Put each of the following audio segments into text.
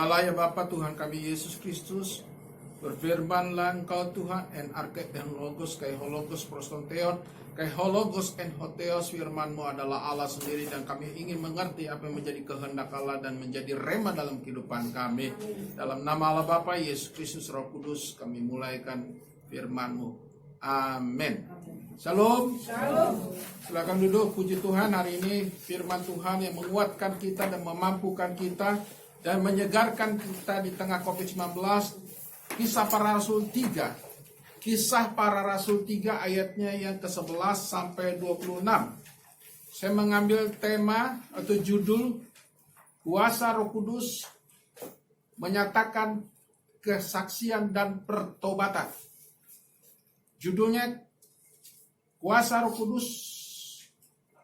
Ya Allah ya Bapa Tuhan kami Yesus Kristus, berfirmanlah Engkau Tuhan en arket en logos kai hologos prostonteon kai hologos en hoteos, firman-Mu adalah Allah sendiri dan kami ingin mengerti apa yang menjadi kehendak Allah dan menjadi rema dalam kehidupan kami. Dalam nama Allah Bapa Yesus Kristus Roh Kudus kami mulaikan firman-Mu. Amin. Shalom. Shalom. Silakan duduk. Puji Tuhan, hari ini firman Tuhan yang menguatkan kita dan memampukan kita dan menyegarkan kita di tengah COVID-19. Kisah Para Rasul 3. Kisah Para Rasul 3 ayatnya yang ke-11 sampai 26. Saya mengambil tema atau judul Kuasa Roh Kudus menyatakan kesaksian dan pertobatan. Judulnya Kuasa Roh Kudus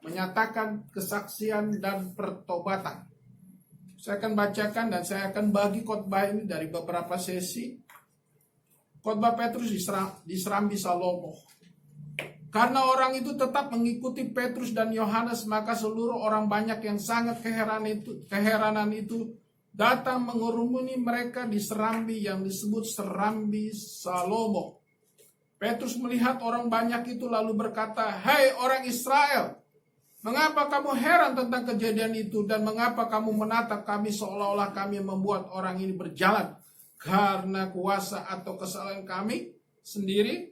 menyatakan kesaksian dan pertobatan. Saya akan bacakan dan saya akan bagi khotbah ini dari beberapa sesi. Khotbah Petrus di Serambi Salomo. Karena orang itu tetap mengikuti Petrus dan Yohanes, maka seluruh orang banyak yang sangat keheranan itu datang mengurumuni mereka di Serambi yang disebut Serambi Salomo. Petrus melihat orang banyak itu lalu berkata, "Hai orang Israel, mengapa kamu heran tentang kejadian itu dan mengapa kamu menatap kami seolah-olah kami membuat orang ini berjalan karena kuasa atau kesalahan kami sendiri?"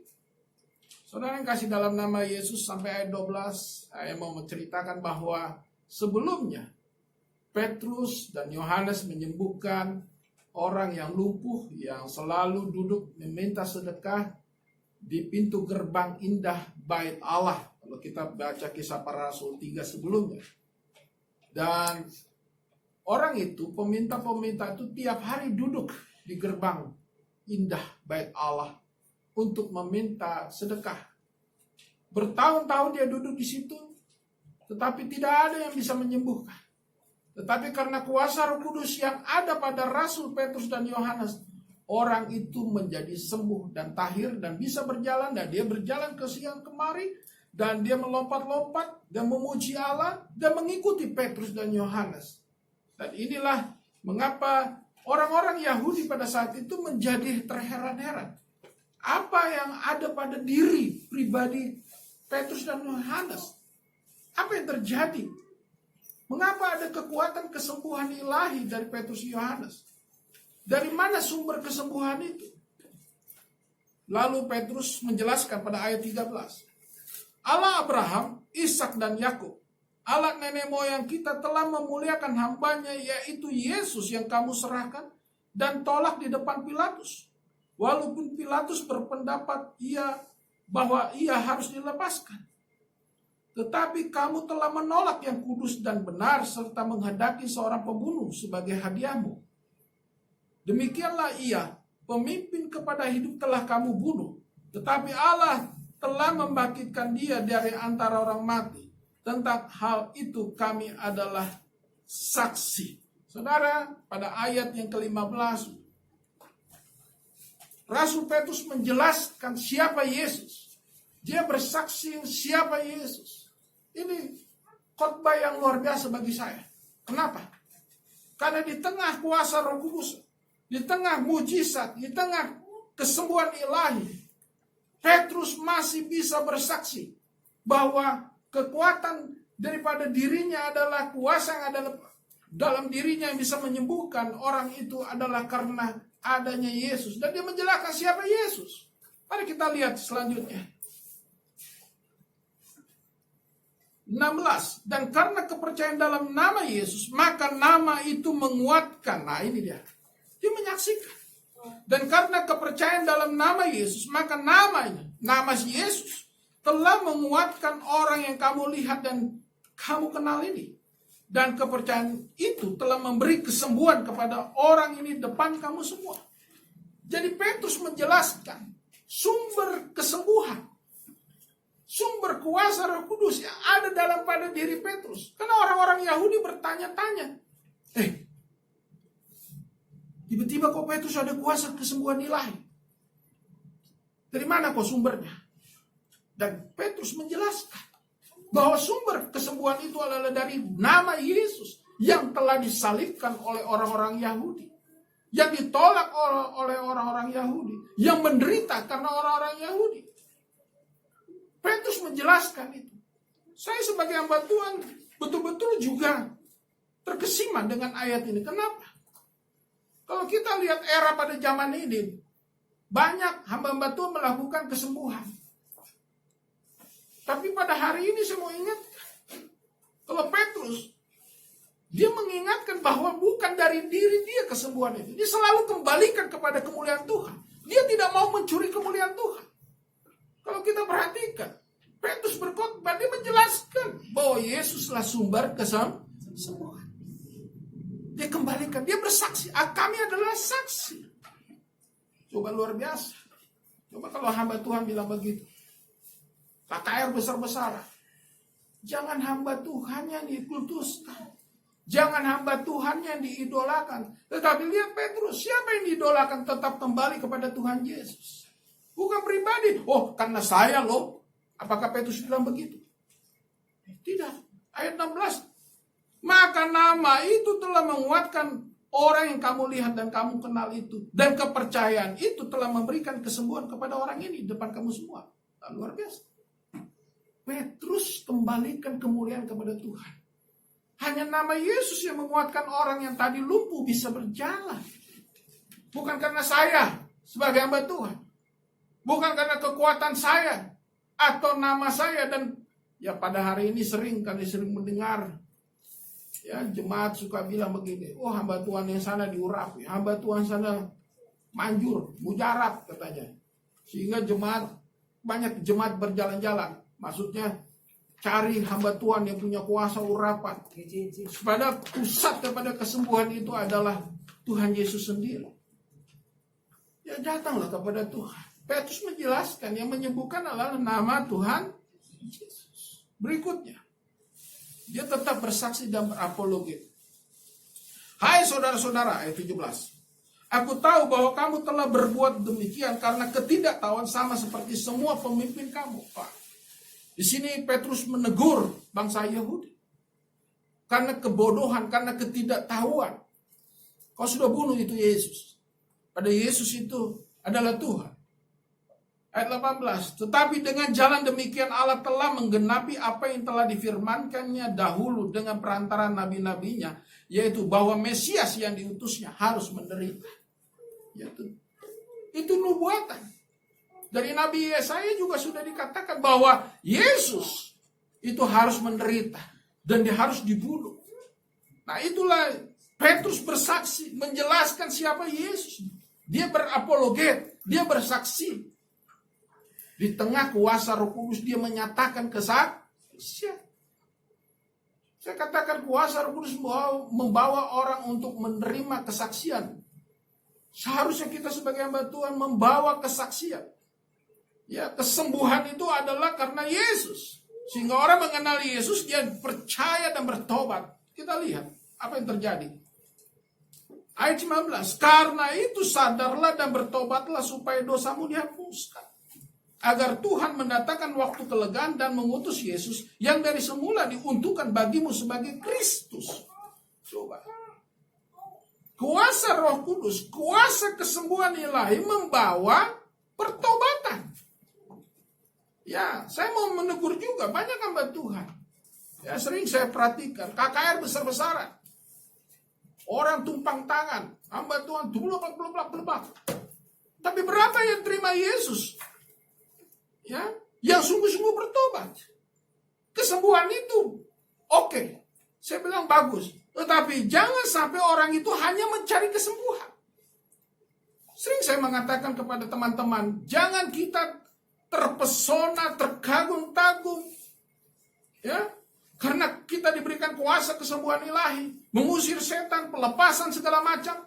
Saudara yang kasih dalam nama Yesus, sampai ayat 12 saya mau menceritakan bahwa sebelumnya Petrus dan Yohanes menyembuhkan orang yang lumpuh yang selalu duduk meminta sedekah di pintu gerbang indah bait Allah. Kalau kita baca Kisah Para Rasul 3 sebelumnya. Dan orang itu, peminta-peminta itu tiap hari duduk di gerbang indah bait Allah untuk meminta sedekah. Bertahun-tahun dia duduk di situ, tetapi tidak ada yang bisa menyembuhkan. Tetapi karena kuasa Roh Kudus yang ada pada Rasul Petrus dan Yohanes, orang itu menjadi sembuh dan tahir dan bisa berjalan, dan dia berjalan ke siang kemari dan dia melompat-lompat dan memuji Allah dan mengikuti Petrus dan Yohanes. Dan inilah mengapa orang-orang Yahudi pada saat itu menjadi terheran-heran. Apa yang ada pada diri pribadi Petrus dan Yohanes? Apa yang terjadi? Mengapa ada kekuatan kesembuhan ilahi dari Petrus dan Yohanes? Dari mana sumber kesembuhan itu? Lalu Petrus menjelaskan pada ayat 13. Allah Abraham, Ishak dan Yakub, Allah nenek moyang kita telah memuliakan hambanya, yaitu Yesus yang kamu serahkan dan tolak di depan Pilatus. Walaupun Pilatus berpendapat bahwa ia harus dilepaskan. Tetapi kamu telah menolak yang kudus dan benar serta menghendaki seorang pembunuh sebagai hadiahmu. Demikianlah ia, pemimpin kepada hidup telah kamu bunuh, tetapi Allah telah membangkitkan dia dari antara orang mati. Tentang hal itu kami adalah saksi. Saudara, pada ayat yang ke-15, Rasul Petrus menjelaskan siapa Yesus. Dia bersaksi siapa Yesus. Ini khotbah yang luar biasa bagi saya. Kenapa? Karena di tengah kuasa Roh Kudus, di tengah mujizat, di tengah kesembuhan ilahi, Petrus masih bisa bersaksi bahwa kekuatan daripada dirinya adalah kuasa yang ada dalam dirinya yang bisa menyembuhkan orang itu adalah karena adanya Yesus. Dan dia menjelaskan siapa Yesus. Mari kita lihat selanjutnya. 16. Dan karena kepercayaan dalam nama Yesus, maka nama itu menguatkan. Nah ini dia. Dia menyaksikan. Dan karena kepercayaan dalam nama Yesus, maka nama Yesus telah menguatkan orang yang kamu lihat dan kamu kenal ini. Dan kepercayaan itu telah memberi kesembuhan kepada orang ini depan kamu semua. Jadi Petrus menjelaskan sumber kesembuhan, sumber kuasa Roh Kudus yang ada dalam pada diri Petrus. Karena orang-orang Yahudi bertanya-tanya, tiba-tiba kok Petrus ada kuasa kesembuhan ilahi? Dari mana kok sumbernya? Dan Petrus menjelaskan bahwa sumber kesembuhan itu adalah dari nama Yesus yang telah disalibkan oleh orang-orang Yahudi. yang ditolak oleh orang-orang Yahudi, yang menderita karena orang-orang Yahudi. Petrus menjelaskan itu. Saya sebagai hamba Tuhan betul-betul juga terkesima dengan ayat ini. Kenapa? Kalau kita lihat era pada zaman ini, banyak hamba-hamba Tuhan melakukan kesembuhan. Tapi pada hari ini saya mau ingatkan, kalau Petrus, dia mengingatkan bahwa bukan dari diri dia kesembuhan itu. Dia selalu kembalikan kepada kemuliaan Tuhan. Dia tidak mau mencuri kemuliaan Tuhan. Kalau kita perhatikan, Petrus berkhotbah, dia menjelaskan bahwa Yesuslah sumber kesembuhan. Dia kembalikan, dia bersaksi. Kami adalah saksi. Coba luar biasa. Coba kalau hamba Tuhan bilang begitu. KKR besar-besaran. Jangan hamba Tuhan yang dikultuskan. Jangan hamba Tuhan yang diidolakan. Tetapi lihat Petrus, siapa yang diidolakan tetap kembali kepada Tuhan Yesus. Bukan pribadi. Oh, karena saya loh. Apakah Petrus bilang begitu? Tidak. Ayat 16. Maka nama itu telah menguatkan orang yang kamu lihat dan kamu kenal itu. Dan kepercayaan itu telah memberikan kesembuhan kepada orang ini di depan kamu semua. Luar biasa. Petrus kembalikan kemuliaan kepada Tuhan. Hanya nama Yesus yang menguatkan orang yang tadi lumpuh bisa berjalan. Bukan karena saya sebagai hamba Tuhan. Bukan karena kekuatan saya atau nama saya. Dan ya pada hari ini sering mendengar ya jemaat suka bilang begini, oh hamba Tuhan yang sana diurapi, hamba Tuhan sana manjur, mujarab katanya. Sehingga banyak jemaat berjalan-jalan. Maksudnya cari hamba Tuhan yang punya kuasa urapan. Pada pusat kepada kesembuhan itu adalah Tuhan Yesus sendiri. Ya datanglah kepada Tuhan. Petrus menjelaskan yang menyembuhkan adalah nama Tuhan Yesus. Berikutnya, dia tetap bersaksi dan berapologet. Hai saudara-saudara, ayat 17. Aku tahu bahwa kamu telah berbuat demikian karena ketidaktahuan sama seperti semua pemimpin kamu. Pak, di sini Petrus menegur bangsa Yahudi. Karena kebodohan, karena ketidaktahuan. Kau sudah bunuh itu Yesus. Pada Yesus itu adalah Tuhan. Ayat 18. Tetapi dengan jalan demikian Allah telah menggenapi apa yang telah difirmankannya dahulu dengan perantara nabi-nabinya. Yaitu bahwa Mesias yang diutusnya harus menderita. Itu nubuatan. Dari Nabi Yesaya juga sudah dikatakan bahwa Yesus itu harus menderita. Dan dia harus dibunuh. Nah itulah Petrus bersaksi. Menjelaskan siapa Yesus. Dia berapologet. Dia bersaksi. Di tengah kuasa Roh Kudus dia menyatakan kesaksian. Saya katakan kuasa Roh Kudus membawa orang untuk menerima kesaksian. Seharusnya kita sebagai hamba Tuhan membawa kesaksian. Ya, kesembuhan itu adalah karena Yesus. Sehingga orang mengenal Yesus, dia percaya dan bertobat. Kita lihat apa yang terjadi. Ayat 19. Karena itu sadarlah dan bertobatlah supaya dosamu dihapuskan. Agar Tuhan mendatangkan waktu kelegaan dan mengutus Yesus yang dari semula diuntukkan bagimu sebagai Kristus. Coba. Kuasa Roh Kudus, kuasa kesembuhan ilahi membawa pertobatan. Ya, saya mau menegur juga banyak hamba Tuhan. Ya, sering saya perhatikan KKR besar-besaran. Orang tumpang tangan, hamba Tuhan belak. Tapi berapa yang terima Yesus? Ya, yang sungguh-sungguh bertobat. Kesembuhan itu oke. Saya bilang bagus. Tetapi jangan sampai orang itu hanya mencari kesembuhan. Sering saya mengatakan kepada teman-teman, jangan kita terpesona, terkagum-kagum. Ya, karena kita diberikan kuasa kesembuhan ilahi, mengusir setan, pelepasan segala macam.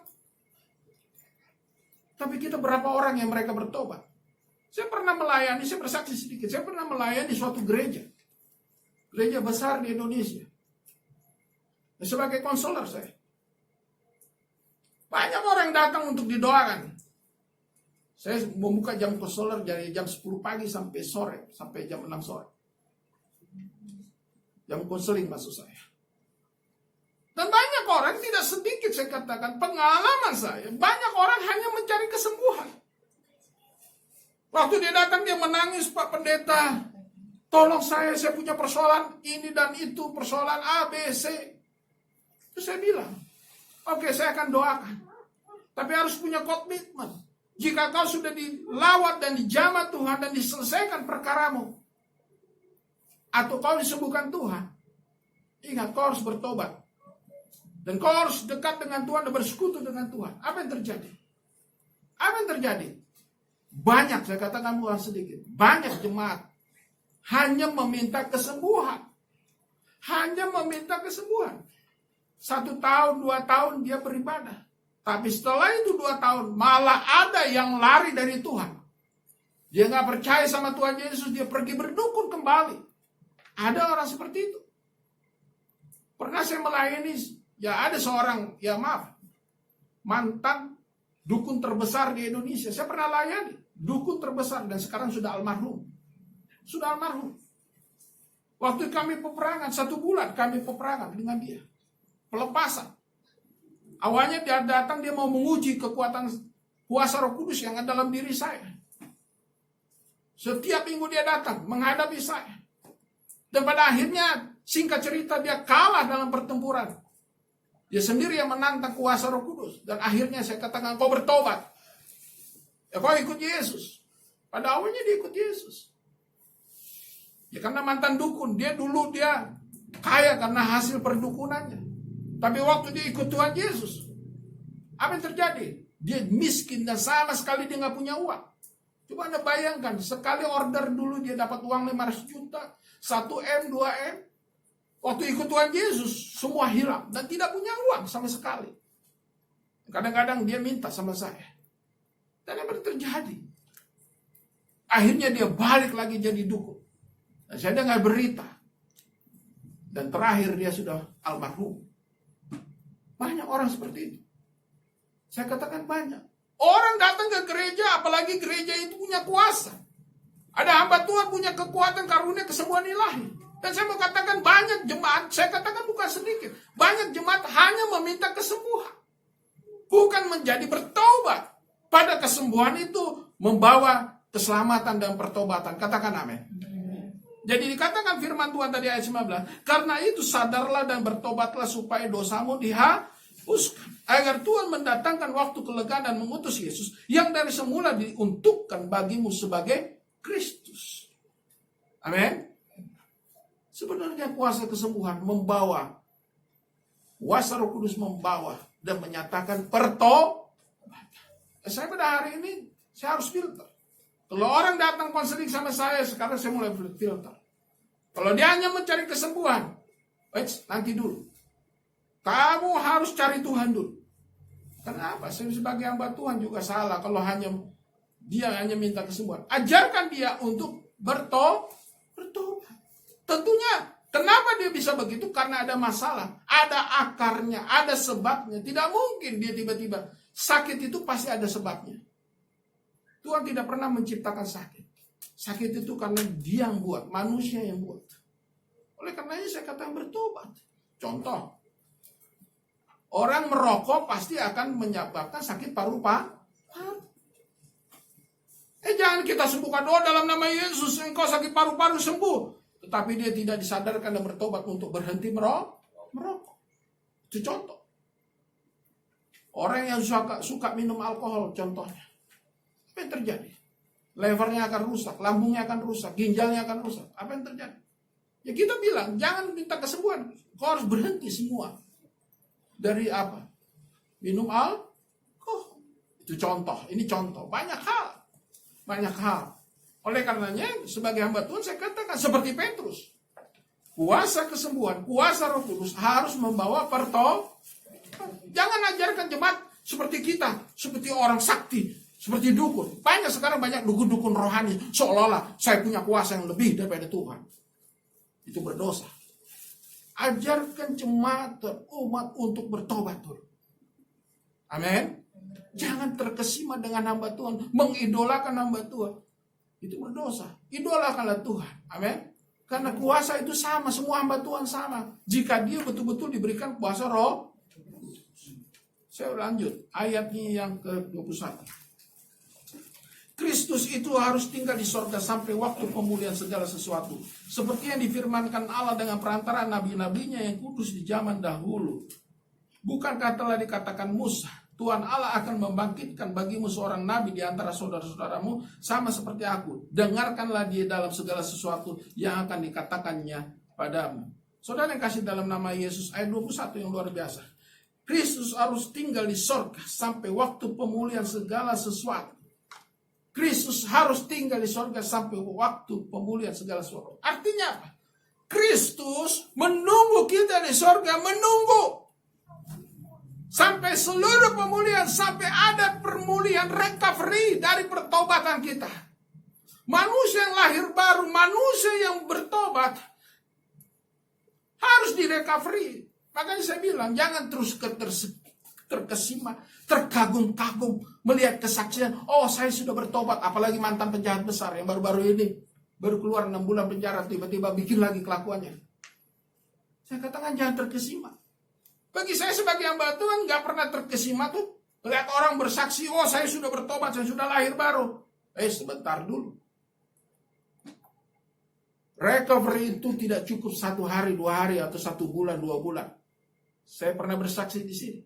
Tapi kita berapa orang yang mereka bertobat? Saya pernah melayani, saya bersaksi sedikit, saya pernah melayani suatu gereja. Gereja besar di Indonesia. Sebagai konselor saya. Banyak orang datang untuk didoakan. Saya membuka jam konselor dari jam 10 pagi sampai sore, sampai jam 6 sore. Jam konseling maksud saya. Dan banyak orang tidak sedikit saya katakan, pengalaman saya, banyak orang hanya mencari kesembuhan. Waktu dia datang dia menangis, Pak Pendeta, tolong saya punya persoalan ini dan itu, persoalan A, B, C. Terus saya bilang, oke, saya akan doakan. Tapi harus punya komitmen. Jika kau sudah dilawat dan dijamah Tuhan dan diselesaikan perkaramu, atau kau disembuhkan Tuhan, ingat kau harus bertobat. Dan kau harus dekat dengan Tuhan dan bersekutu dengan Tuhan. Apa yang terjadi? Apa yang terjadi? Banyak, saya katakan bukan sedikit, banyak jemaat hanya meminta kesembuhan. Hanya meminta kesembuhan. 1 tahun, 2 tahun dia beribadah. Tapi setelah itu 2 tahun, malah ada yang lari dari Tuhan. Dia nggak percaya sama Tuhan Yesus, dia pergi berdukun kembali. Ada orang seperti itu. Pernah saya melayani, ya ada seorang, ya maaf, mantan dukun terbesar di Indonesia. Saya pernah layani, dukun terbesar dan sekarang sudah almarhum. Sudah almarhum. Waktu kami peperangan, 1 bulan kami peperangan dengan dia. Pelepasan. Awalnya dia datang, dia mau menguji kekuatan kuasa Roh Kudus yang ada dalam diri saya. Setiap minggu dia datang menghadapi saya. Dan pada akhirnya, singkat cerita, dia kalah dalam pertempuran. Dia sendiri yang menantang kuasa Roh Kudus. Dan akhirnya saya katakan, kau bertobat. Ya kau ikut Yesus. Pada awalnya dia ikut Yesus. Ya karena mantan dukun. Dia kaya karena hasil perdukunannya. Tapi waktu dia ikut Tuhan Yesus, apa yang terjadi? Dia miskin dan sama sekali dia nggak punya uang. Coba Anda bayangkan, sekali order dulu dia dapat uang 500 juta, 1M, 2M. Waktu ikut Tuhan Yesus, semua hilang dan tidak punya uang sama sekali. Kadang-kadang dia minta sama saya. Dan apa yang terjadi? Akhirnya dia balik lagi jadi dukun. Dan saya dengar berita. Dan terakhir dia sudah almarhum. Banyak orang seperti itu. Saya katakan banyak. Orang datang ke gereja, apalagi gereja itu punya kuasa. Ada hamba Tuhan punya kekuatan karunia kesembuhan ilahi. Dan saya mau katakan banyak jemaat, saya katakan bukan sedikit. Banyak jemaat hanya meminta kesembuhan. Bukan menjadi bertobat. Pada kesembuhan itu membawa keselamatan dan pertobatan. Katakan amin. Jadi dikatakan firman Tuhan tadi ayat 19. Karena itu sadarlah dan bertobatlah supaya dosamu dihapuskan. Agar Tuhan mendatangkan waktu kelegaan dan mengutus Yesus. Yang dari semula diuntukkan bagimu sebagai Kristus. Amin. Sebenarnya kuasa kesembuhan membawa. Kuasa Roh Kudus membawa. Dan menyatakan pertobatan. Saya pada hari ini saya harus filter. Kalau orang datang konseling sama saya, sekarang saya mulai filter. Kalau dia hanya mencari kesembuhan, nanti dulu. Kamu harus cari Tuhan dulu. Kenapa? Saya sebagai hamba Tuhan juga salah kalau dia hanya minta kesembuhan. Ajarkan dia untuk bertobat. Tentunya, kenapa dia bisa begitu? Karena ada masalah. Ada akarnya, ada sebabnya. Tidak mungkin dia tiba-tiba. Sakit itu pasti ada sebabnya. Tuhan tidak pernah menciptakan sakit. Sakit itu karena dia yang buat, manusia yang buat. Oleh karenanya saya katakan bertobat. Contoh, orang merokok pasti akan menyebabkan sakit paru-paru. Jangan kita sembuhkan, dalam nama Yesus engkau sakit paru-paru sembuh. Tetapi dia tidak disadarkan dan bertobat untuk berhenti merokok. Itu contoh. Orang yang suka minum alkohol contohnya. Apa yang terjadi? Levernya akan rusak, lambungnya akan rusak, ginjalnya akan rusak. Apa yang terjadi? Ya kita bilang, jangan minta kesembuhan. Kau harus berhenti semua. Dari apa? Minum alkohol. Itu contoh, ini contoh. Banyak hal. Oleh karenanya, sebagai hamba Tuhan saya katakan, seperti Petrus. Kuasa kesembuhan, kuasa Roh Kudus harus membawa pertobatan. Jangan ajarkan jemaat seperti kita, seperti orang sakti. Seperti dukun. Banyak dukun-dukun rohani. Seolah-olah saya punya kuasa yang lebih daripada Tuhan. Itu berdosa. Ajarkan jemaat umat untuk bertobat. Amin. Jangan terkesima dengan hamba Tuhan. Mengidolakan hamba Tuhan. Itu berdosa. Idolakanlah Tuhan. Amin. Karena kuasa itu sama. Semua hamba Tuhan sama. Jika dia betul-betul diberikan kuasa roh. Saya lanjut, ayatnya yang ke-21. Kristus itu harus tinggal di sorga sampai waktu pemulihan segala sesuatu. Seperti yang difirmankan Allah dengan perantara nabi-nabinya yang kudus di zaman dahulu. Bukankah telah dikatakan Musa, Tuhan Allah akan membangkitkan bagimu seorang nabi di antara saudara-saudaramu sama seperti aku. Dengarkanlah dia dalam segala sesuatu yang akan dikatakannya padamu. Saudara yang kasih dalam nama Yesus, ayat 21 yang luar biasa. Kristus harus tinggal di sorga sampai waktu pemulihan segala sesuatu. Kristus harus tinggal di sorga sampai waktu pemulihan segala sesuatu. Artinya apa? Kristus menunggu kita di sorga, menunggu sampai seluruh pemulihan, sampai ada pemulihan recovery dari pertobatan kita. Manusia yang lahir baru, manusia yang bertobat harus direcovery. Makanya saya bilang jangan terus terkesima, terkagum-kagum melihat kesaksian. Oh, saya sudah bertobat. Apalagi mantan penjahat besar yang baru-baru ini baru keluar 6 bulan penjara, tiba-tiba bikin lagi kelakuannya. Saya katakan jangan terkesima. Bagi saya sebagai hamba Tuhan nggak pernah terkesima tuh lihat orang bersaksi, oh saya sudah bertobat, saya sudah lahir baru. Sebentar dulu. Recovery itu tidak cukup 1 hari, 2 hari, atau 1 bulan, 2 bulan. Saya pernah bersaksi di sini.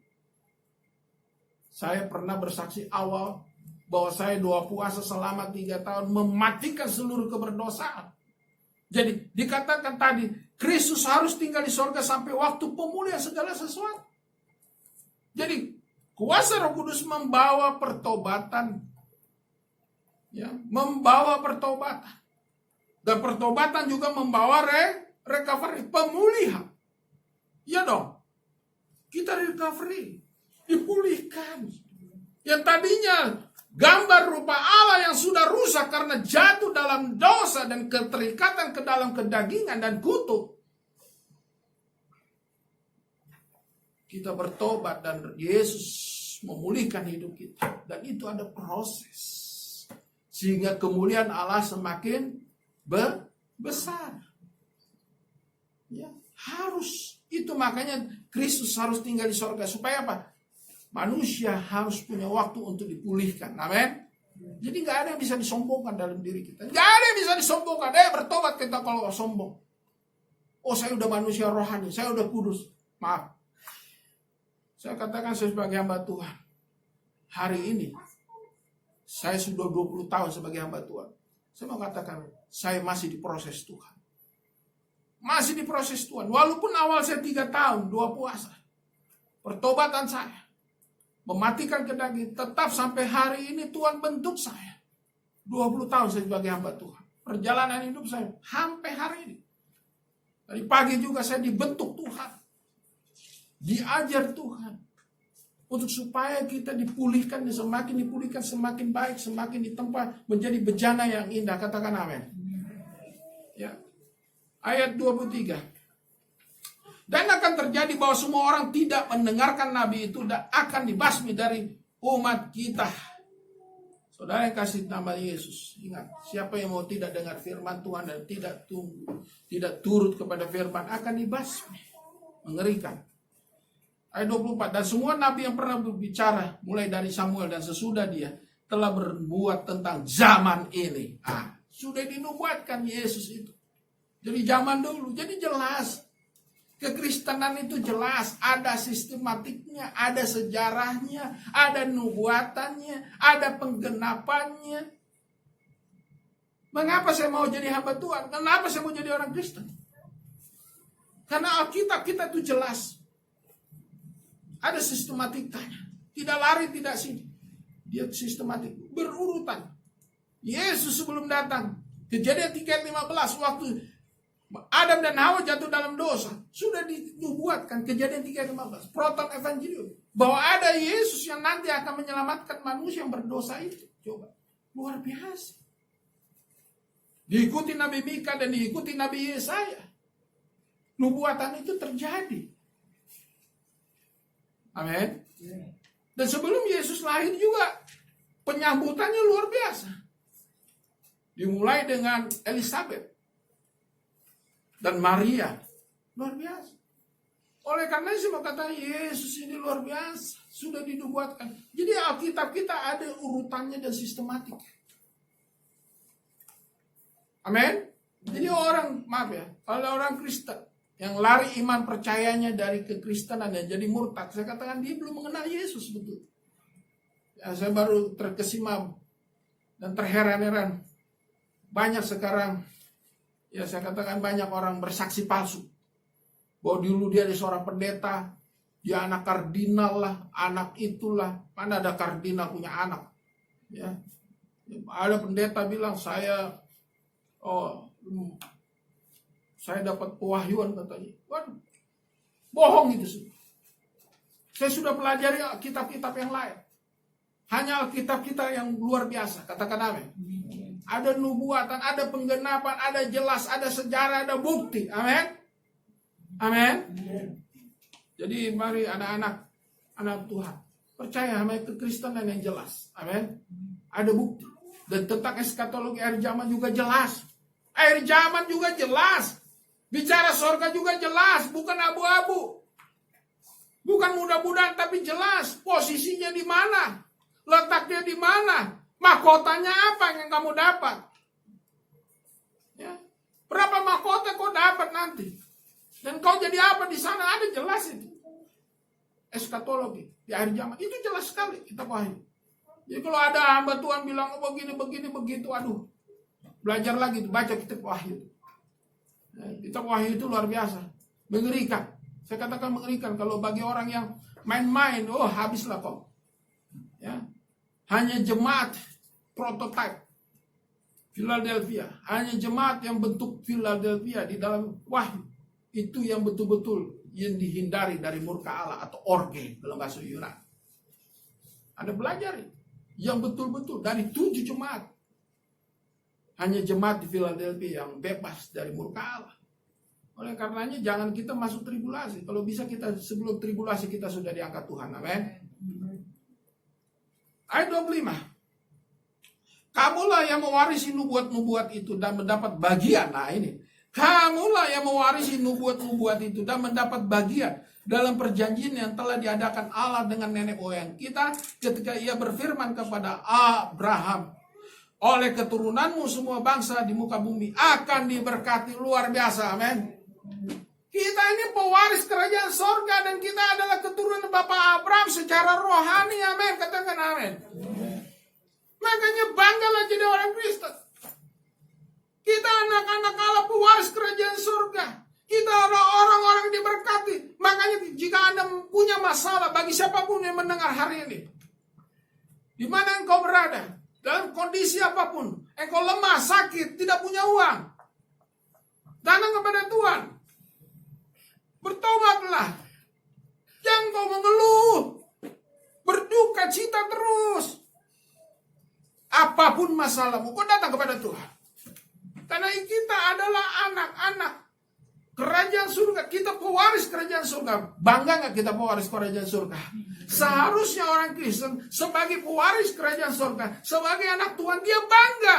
Saya pernah bersaksi awal bahwa saya doa puasa selama 3 tahun mematikan seluruh keberdosaan. Jadi dikatakan tadi, Kristus harus tinggal di sorga sampai waktu pemulihan segala sesuatu. Jadi kuasa Roh Kudus membawa pertobatan, ya, membawa pertobatan. Dan pertobatan juga membawa recovery, pemulihan. Ya dong, kita recovery, dipulihkan. Yang tadinya gambar rupa Allah yang sudah rusak karena jatuh dalam dosa dan keterikatan ke dalam kedagingan dan kutuk. Kita bertobat dan Yesus memulihkan hidup kita. Dan itu ada proses. Sehingga kemuliaan Allah semakin besar. Ya, harus. Itu makanya Kristus harus tinggal di sorga. Supaya apa? Manusia harus punya waktu untuk dipulihkan. Amin. Jadi gak ada yang bisa disombongkan dalam diri kita. Gak ada yang bisa disombongkan. Bertobat kita kalau sombong. Oh, saya udah manusia rohani, saya udah kudus. Maaf. Saya katakan saya sebagai hamba Tuhan. Hari ini saya sudah 20 tahun sebagai hamba Tuhan. Saya mau katakan saya masih diproses Tuhan. Masih diproses Tuhan. Walaupun awal saya 3 tahun doa puasa. Pertobatan saya mematikan kedaging, tetap sampai hari ini Tuhan bentuk saya. 20 tahun saya sebagai hamba Tuhan. Perjalanan hidup saya sampai hari ini. Dari pagi juga saya dibentuk Tuhan. Diajar Tuhan. Untuk supaya kita dipulihkan, semakin baik, semakin ditempa menjadi bejana yang indah. Katakan amin. Ya. Ayat 23. Dan akan terjadi bahwa semua orang tidak mendengarkan Nabi itu dan akan dibasmi dari umat kita. Saudara yang kasih nama Yesus, ingat, siapa yang mau tidak dengar firman Tuhan dan tidak turut kepada firman akan dibasmi. Mengerikan. Ayat 24. Dan semua nabi yang pernah berbicara mulai dari Samuel dan sesudah dia telah berbuat tentang zaman ini. Sudah dinubuatkan Yesus itu. Jadi zaman dulu, jadi jelas. Kekristenan itu jelas, ada sistematiknya, ada sejarahnya, ada nubuatannya, ada penggenapannya. Mengapa saya mau jadi hamba Tuhan? Kenapa saya mau jadi orang Kristen? Karena Alkitab kita itu jelas. Ada sistematikanya. Tidak lari, tidak sini. Dia sistematik, berurutan. Yesus sebelum datang. Kejadian 3:15 waktu Adam dan Hawa jatuh dalam dosa. Sudah dinubuatkan kejadian 3:15. Proton Evangelium. Bahwa ada Yesus yang nanti akan menyelamatkan manusia yang berdosa itu. Coba. Luar biasa. Diikuti Nabi Mika dan diikuti Nabi Yesaya. Nubuatan itu terjadi. Amin. Dan sebelum Yesus lahir juga penyambutannya luar biasa. Dimulai dengan Elizabeth dan Maria. Luar biasa. Oleh karena itu saya kata Yesus ini luar biasa, sudah dinubuatkan. Jadi Alkitab kita ada urutannya dan sistematik. Amin. Jadi orang, maaf ya, kalau orang Kristen yang lari iman percayanya dari kekristenan dan jadi murtad, saya katakan dia belum mengenal Yesus betul. Ya, saya baru terkesima dan terheran-heran. Banyak sekarang, ya saya katakan banyak orang bersaksi palsu. Bahwa dulu dia ada seorang pendeta, dia anak kardinal lah, anak itulah. Mana ada kardinal punya anak? Ya, ada pendeta bilang saya dapat pewahyuan katanya. Waduh, bohong itu sih. Saya sudah pelajari kitab-kitab yang lain. Hanya Alkitab kita yang luar biasa. Katakan amin. Ada nubuatan, ada penggenapan, ada jelas, ada sejarah, ada bukti. Amin. Amin. Jadi mari anak-anak Tuhan percaya sama kekristenan yang jelas. Amin. Ada bukti. Dan tentang eskatologi akhir zaman juga jelas. Akhir zaman juga jelas. Bicara sorga juga jelas. Bukan abu-abu. Bukan mudah-mudahan tapi jelas. Posisinya di mana? Letaknya di mana? Mahkotanya apa yang kamu dapat? Ya. Berapa mahkota kau dapat nanti? Dan kau jadi apa di sana? Ada jelas itu. Eskatologi di akhir zaman itu jelas sekali kita pahami. Jadi kalau ada hamba Tuhan bilang begini begitu, aduh, belajar lagi, baca kitab Wahyu. Kitab Wahyu itu luar biasa, mengerikan. Saya katakan mengerikan kalau bagi orang yang main-main, habislah kau. Ya, hanya jemaat prototipe Philadelphia, hanya jemaat yang bentuk Philadelphia di dalam Wahyu. Itu yang betul-betul yang dihindari dari murka Allah atau orge dalam bahasa Yunani. Anda belajar yang betul-betul dari 7 jemaat. Hanya jemaat di Philadelphia yang bebas dari murka Allah. Oleh karenanya jangan kita masuk tribulasi. Kalau bisa kita sebelum tribulasi kita sudah diangkat Tuhan. Amin. Ayat 25. Kamulah yang mewarisi nubuat-nubuat itu dan mendapat bagian. Nah ini. Kamulah yang mewarisi nubuat-nubuat itu dan mendapat bagian dalam perjanjian yang telah diadakan Allah dengan nenek moyang kita ketika ia berfirman kepada Abraham, oleh keturunanmu semua bangsa di muka bumi akan diberkati. Luar biasa, amin. Kita ini pewaris kerajaan sorga dan kita adalah keturunan Bapak Abraham secara rohani, amin. Katakan amin. Makanya banggalah jadi orang Kristen. Kita anak-anak Allah pewaris kerajaan surga. Kita adalah orang-orang yang diberkati. Makanya jika Anda punya masalah bagi siapapun yang mendengar hari ini, di mana engkau berada, dalam kondisi apapun, engkau lemah, sakit, tidak punya uang, datang kepada Tuhan. Bertobatlah. Jangan kau mengeluh. Berduka cita terus. Apapun masalahmu, kau datang kepada Tuhan. Karena kita adalah anak-anak kerajaan surga. Kita pewaris kerajaan surga. Bangga gak kita pewaris kerajaan surga? Seharusnya orang Kristen sebagai pewaris kerajaan surga, sebagai anak Tuhan, dia bangga.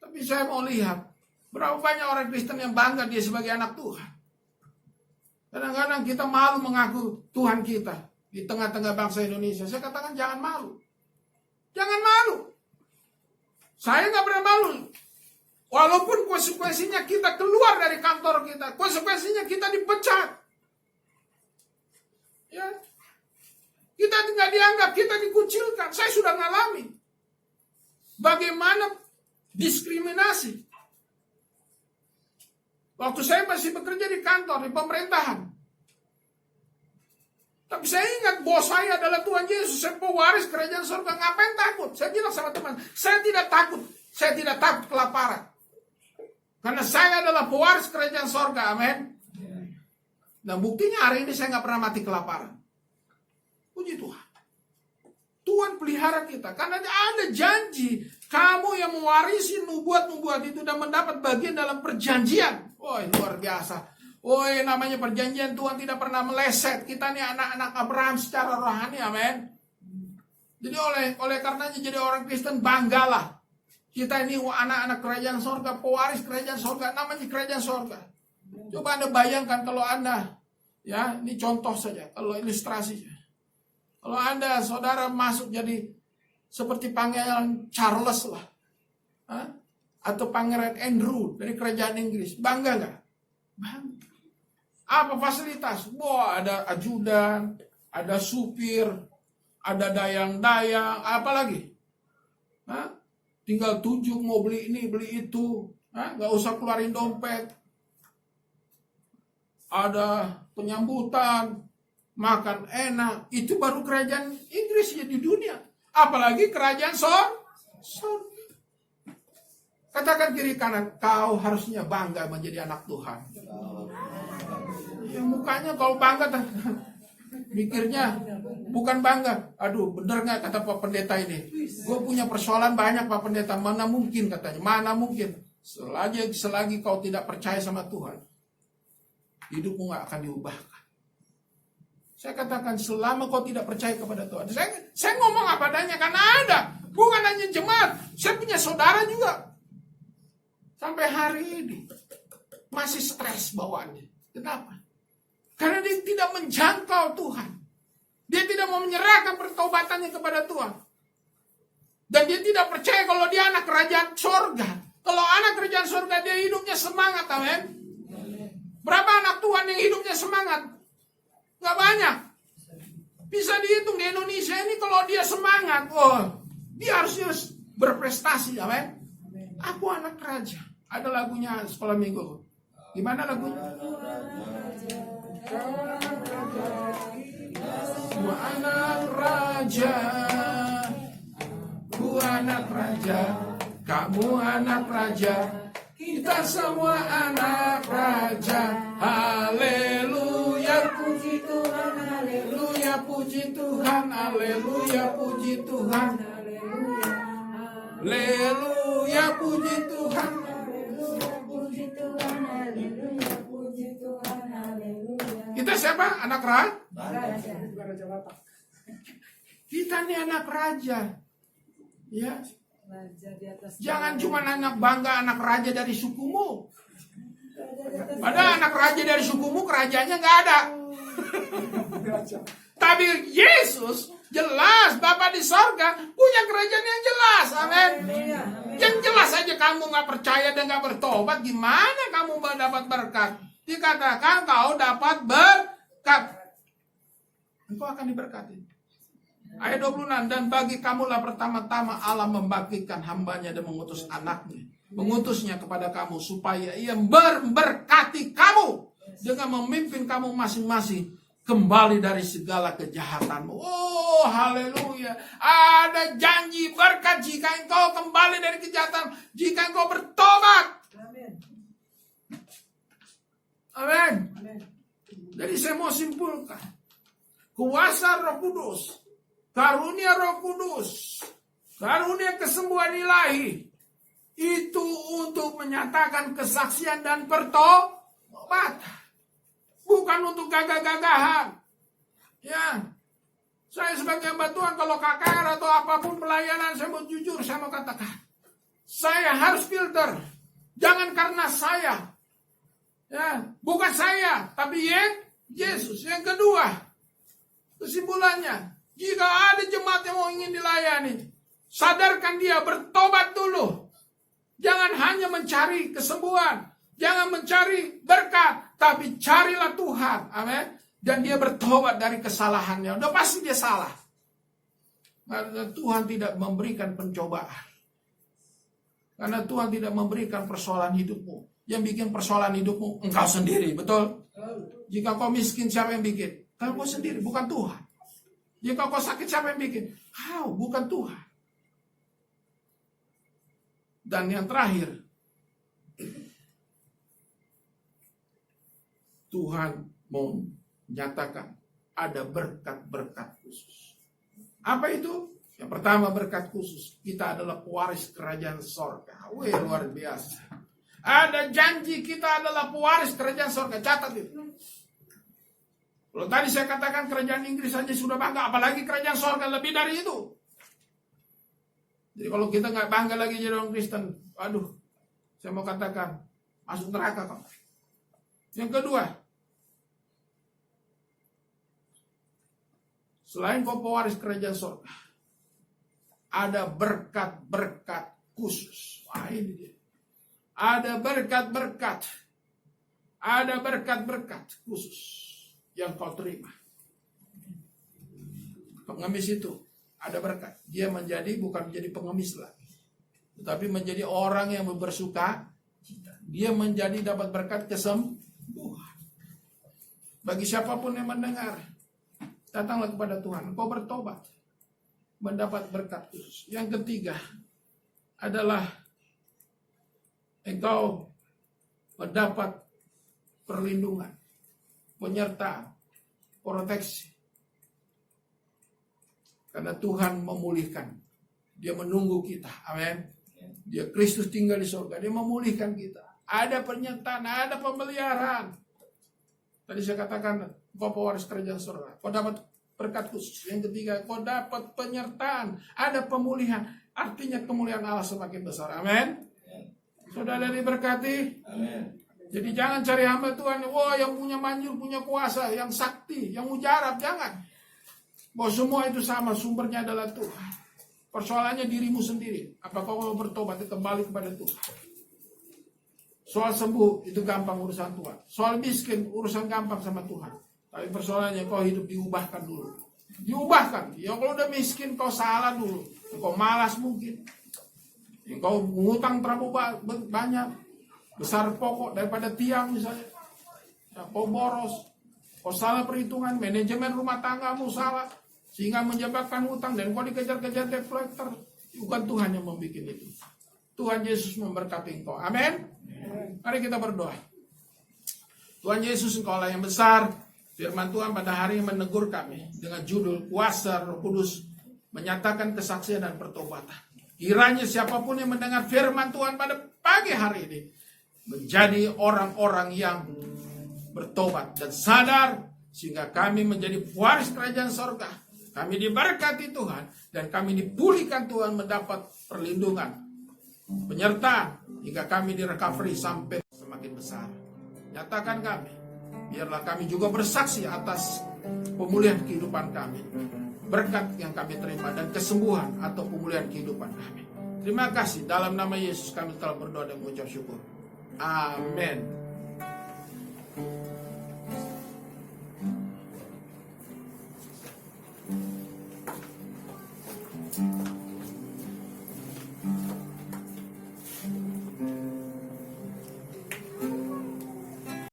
Tapi saya mau lihat berapa banyak orang Kristen yang bangga dia sebagai anak Tuhan. Kadang-kadang kita malu mengaku Tuhan kita di tengah-tengah bangsa Indonesia. Saya katakan jangan malu. Jangan malu. Saya gak pernah malu. Walaupun konsekuensinya kita keluar dari kantor kita, konsekuensinya kita dipecat. Ya. Kita tidak dianggap, kita dikucilkan. Saya sudah ngalami. Bagaimana diskriminasi. Waktu saya masih bekerja di kantor, di pemerintahan. Tapi saya ingat bos saya adalah Tuhan Yesus. Saya pewaris kerajaan surga. Ngapain takut? Saya bilang sama teman, saya tidak takut. Saya tidak takut kelaparan. Karena saya adalah pewaris kerajaan sorga, amin. Dan buktinya hari ini saya nggak pernah mati kelaparan. Puji Tuhan. Tuhan pelihara kita. Karena ada janji. Kamu yang mewarisi nubuat-nubuat itu dan mendapat bagian dalam perjanjian. Woi, luar biasa. Woi, namanya perjanjian, Tuhan tidak pernah meleset. Kita nih anak-anak Abraham secara rohani, amin. Jadi oleh karenanya jadi orang Kristen banggalah. Kita ini anak-anak kerajaan sorga, pewaris kerajaan sorga, namanya kerajaan sorga. Coba Anda bayangkan kalau Anda Ya, ini contoh saja, kalau ilustrasinya. Kalau Anda, saudara masuk jadi seperti Pangeran Charles lah. Atau Pangeran Andrew dari kerajaan Inggris. Bangga nggak? Bangga. Apa fasilitas? Wah, ada ajudan, ada supir, ada dayang-dayang, apa lagi? Tinggal tunjuk mau beli ini, beli itu. Nggak usah keluarin dompet. Ada penyambutan, makan enak. Itu baru kerajaan Inggris ya di dunia. Apalagi kerajaan sorga. Katakan kiri kanan, kau harusnya bangga menjadi anak Tuhan. Ya mukanya kalau bangga, mikirnya bukan bangga. Aduh, bener nggak kata Pak Pendeta ini? Gue punya persoalan banyak Pak Pendeta. Mana mungkin katanya? Mana mungkin? Selagi kau tidak percaya sama Tuhan, hidupmu nggak akan diubahkan. Saya katakan selama kau tidak percaya kepada Tuhan. Saya ngomong apa adanya karena ada. Bukan hanya jemaat. Saya punya saudara juga. Sampai hari ini masih stres bawaannya. Kenapa? Karena dia tidak menjangkau Tuhan. Dia tidak mau menyerahkan pertobatannya kepada Tuhan. Dan dia tidak percaya kalau dia anak kerajaan sorga. Kalau anak kerajaan sorga dia hidupnya semangat, amin. Berapa anak Tuhan yang hidupnya semangat? Gak banyak. Bisa dihitung di Indonesia ini kalau dia semangat. Dia harus berprestasi, amin. Aku anak raja. Ada lagunya sekolah minggu. Gimana lagunya? Gua anak raja, gua anak raja, kamu anak raja, kita semua anak raja. Haleluya, puji Tuhan, haleluya, puji Tuhan, haleluya, puji Tuhan, haleluya, puji Tuhan. Kita siapa? Anak raja. Kita nih anak raja. Ya. Jangan cuma anak bangga anak raja dari sukumu. Padahal anak raja dari sukumu kerajaannya nggak ada. Tapi Yesus jelas Bapa di sorga punya kerajaan yang jelas. Amin. Yang jelas saja kamu nggak percaya dan nggak bertobat, gimana kamu dapat berkat? Dikatakan kau dapat berkat. Engkau akan diberkati. Ayat 26, dan bagi kamulah pertama-tama Allah membagikan hambanya dan mengutus anaknya. Mengutusnya kepada kamu supaya ia memberkati kamu dengan memimpin kamu masing-masing kembali dari segala kejahatanmu. Oh, haleluya. Ada janji berkat jika engkau kembali dari kejahatan, jika engkau bertobat. Amin. Jadi saya mau simpulkan. Kuasa Roh Kudus, karunia Roh Kudus, karunia kesembuhan ilahi, itu untuk menyatakan kesaksian dan pertobatan. Bukan untuk gagah-gagahan. Ya. Saya sebagai hamba Tuhan, kalau KKR atau apapun pelayanan, saya mau jujur, saya mau katakan. Saya harus filter. Jangan karena saya. Ya, bukan saya, tapi Yesus. Yang kedua, kesimpulannya, jika ada jemaat yang mau ingin dilayani, sadarkan dia bertobat dulu. Jangan hanya mencari kesembuhan, jangan mencari berkat, tapi carilah Tuhan. Amin. Dan dia bertobat dari kesalahannya. Udah pasti dia salah. Karena Tuhan tidak memberikan pencobaan. Karena Tuhan tidak memberikan persoalan hidupmu. Yang bikin persoalan hidupmu engkau sendiri, betul? Jika kau miskin, siapa yang bikin? Kau sendiri, bukan Tuhan. Jika kau sakit, siapa yang bikin? Kau, bukan Tuhan. Dan yang terakhir, Tuhan mau menyatakan ada berkat-berkat khusus. Apa itu? Yang pertama, berkat khusus. Kita adalah pewaris kerajaan sorga. Wih, luar biasa. Ada janji kita adalah pewaris kerajaan sorga. Catat itu. Kalau tadi saya katakan kerajaan Inggris saja sudah bangga, apalagi kerajaan sorga lebih dari itu. Jadi kalau kita nggak bangga lagi jadi orang Kristen, aduh, saya mau katakan masuk neraka kok. Yang kedua, Selain kau pewaris kerajaan surga, ada berkat-berkat khusus. Wah, ini dia. Ada berkat-berkat. Ada berkat-berkat khusus yang kau terima. Pengemis itu ada berkat. Dia bukan menjadi pengemis lagi, tetapi menjadi orang yang bersuka cita. Dia menjadi dapat berkat kesembuhan. Bagi siapapun yang mendengar, datanglah kepada Tuhan. Engkau bertobat, mendapat berkat khusus. Yang ketiga adalah engkau mendapat perlindungan, penyertaan, proteksi. Karena Tuhan memulihkan. Dia menunggu kita. Amin. Dia Kristus tinggal di surga. Dia memulihkan kita. Ada penyertaan, ada pemeliharaan. Tadi saya katakan, kau pewaris kerajaan surga. Kau dapat berkat khusus. Yang ketiga, kau dapat penyertaan. Ada pemulihan. Artinya kemuliaan Allah semakin besar. Amin. Saudara diberkati. Amin. Jadi jangan cari hamba Tuhan. Wah, yang punya manjur, punya kuasa, yang sakti, yang mujarab. Jangan. Bahwa semua itu sama, sumbernya adalah Tuhan. Persoalannya dirimu sendiri. Apakah kau mau bertobat kembali kepada Tuhan? Soal sembuh itu gampang urusan Tuhan. Soal miskin urusan gampang sama Tuhan. Tapi persoalannya kau hidup diubahkan dulu. Diubahkan. Ya kalau udah miskin kau salah dulu. Kau malas mungkin. Kau ngutang terlalu banyak. Besar pokok daripada tiang misalnya. Ya, kau boros. Kau salah perhitungan. Manajemen rumah tanggamu salah. Sehingga menyebabkan hutang dan kau dikejar-kejar debt collector. Bukan Tuhan yang membuat itu. Tuhan Yesus memberkati engkau. Amin. Mari kita berdoa. Tuhan Yesus, engkau Allah yang besar. Firman Tuhan pada hari ini menegur kami dengan judul kuasa Roh Kudus menyatakan kesaksian dan pertobatan. Kiranya siapapun yang mendengar firman Tuhan pada pagi hari ini menjadi orang-orang yang bertobat dan sadar sehingga kami menjadi waris kerajaan surga. Kami diberkati Tuhan dan kami dipulihkan Tuhan, mendapat perlindungan, penyertaan hingga kami di recovery sampai semakin besar. Nyatakan kami, biarlah kami juga bersaksi atas pemulihan kehidupan kami, berkat yang kami terima dan kesembuhan atau pemulihan kehidupan kami. Terima kasih, dalam nama Yesus kami telah berdoa dan mengucap syukur. Amin.